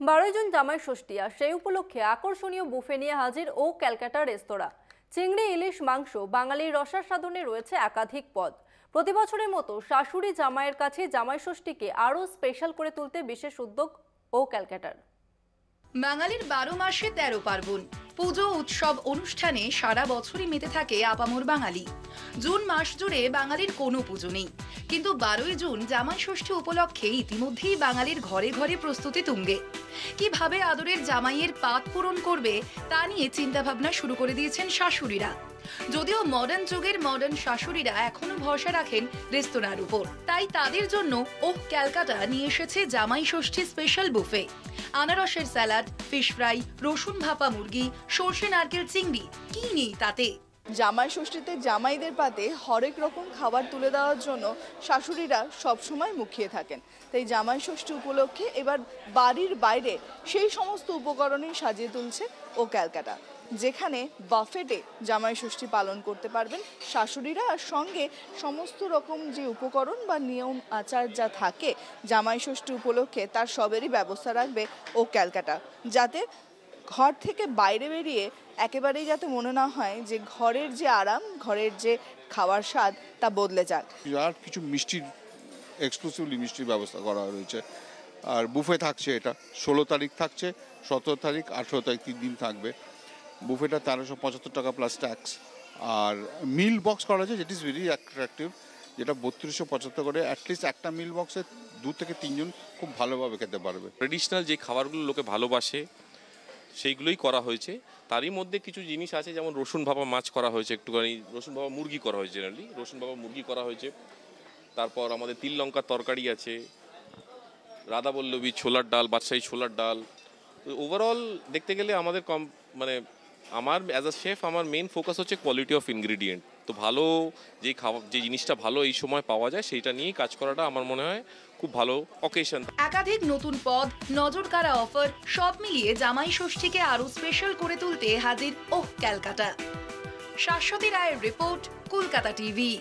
12 June জামাই ষষ্ঠী আর সেই উপলক্ষে আকর্ষণীয় বুফে নিয়ে হাজির ও ক্যালকাটা রেস্তোরাঁ। চিংড়ি, ইলিশ, মাংস, বাঙালির রসাস্বাদনে রয়েছে একাধিক পদ। প্রতি বছরের মতো শাশুড়ি জামাইয়ের কাছে জামাই ষষ্ঠীকে আরও স্পেশাল করে তুলতে বিশেষ উদ্যোগ ও ক্যালকাটার। বাঙালির 12 মাসে 13 পার্বণ, পুজো, উৎসব, অনুষ্ঠানে সারা বছরই মেতে থাকে আপামর বাঙালি। জুন মাস জুড়ে বাঙালির কোনো পুজো নেই, কিন্তু 12ই জুন জামাই ষষ্ঠী উপলক্ষে ইতিমধ্যেই বাঙালির ঘরে ঘরে প্রস্তুতি তুঙ্গে। কিভাবে আদরের জামাইয়ের পাত পূরণ করবে তা নিয়ে চিন্তাভাবনা শুরু করে দিয়েছেন শাশুড়িরা। যদিও মডার্ন যুগের মডার্ন শাশুড়িরা এখনো ভরসা রাখেন রেস্তোরাঁর উপর, তাই তাদের জন্য ক্যালকাটা নিয়ে এসেছে জামাই ষষ্ঠী স্পেশাল বুফে। আনারসের স্যালাড, ফিশ ফ্রাই, রসুন ভাপা মুরগি, সর্ষে নারকেল চিংড়ি, কি নেই তাতে। জামাই ষষ্ঠীতে জামাইদের পাতে হরেক রকম খাবার তুলে দেওয়ার জন্য শাশুড়িরা সবসময় মুখিয়ে থাকেন। তাই জামাই ষষ্ঠী উপলক্ষে এবার বাড়ির বাইরে সেই সমস্ত উপকরণই সাজিয়ে তুলছে ক্যালকাটা, যেখানে বাফেটে জামাই ষষ্ঠী পালন করতে পারবেন শাশুড়িরা, আর সঙ্গে সমস্ত রকম যে উপকরণ বা নিয়ম আচার যা থাকে জামাই ষষ্ঠী উপলক্ষে তার সবেরই ব্যবস্থা রাখবে ক্যালকাটা, যাতে ঘর থেকে বাইরে বেরিয়ে একেবারেই যাতে মনে না হয় যে ঘরের যে আরাম, ঘরের যে খাওয়ার স্বাদ তা বদলে যাক। আর কিছু মিষ্টির, এক্সক্লুসিভলি মিষ্টির ব্যবস্থা করা রয়েছে। আর বুফে থাকছে, এটা 16 তারিখ থাকছে, 17 তারিখ, 18 তারিখ 3 দিন থাকবে। বুফেটা 1375 টাকা প্লাস ট্যাক্স। আর মিল বক্স করা হয়েছে, যেট ইজ ভেরি অ্যাট্রাকটিভ, যেটা 3275 করে। অ্যাটলিস্ট একটা মিল বক্সে 2 থেকে 3 জন খুব ভালোভাবে খেতে পারবে। ট্রেডিশনাল যে খাবারগুলো লোকে ভালোবাসে সেইগুলোই করা হয়েছে। তারই মধ্যে কিছু জিনিস আছে, যেমন রসুন ভাপা মাছ করা হয়েছে, একটুখানি রসুন ভাপা মুরগি করা হয়েছে, জেনারেলি রসুন ভাপা মুরগি করা হয়েছে। তারপর আমাদের তিল লঙ্কার তরকারি আছে, রাধাবল্লভী ছোলার ডাল, বাদশাহী ছোলার ডাল। ওভারঅল দেখতে গেলে আমাদের আমার অ্যাজ আ শেফ আমার মেন ফোকাস হচ্ছে কোয়ালিটি অফ ইনগ্রিডিয়েন্ট। তো ভালো যে জিনিসটা ভালো এই সময় পাওয়া যায় সেইটা নিয়েই কাজ করাটা আমার মনে হয় খুব ভালো অকেশন। একাধিক নতুন পদ, নজর কাড়া অফার, সব মিলিয়ে জামাই ষষ্ঠীকে আরো স্পেশাল করে তুলতে হাজির ক্যালকাটা। শাশ্বতী রায়ের রিপোর্ট, কলকাতা টিভি।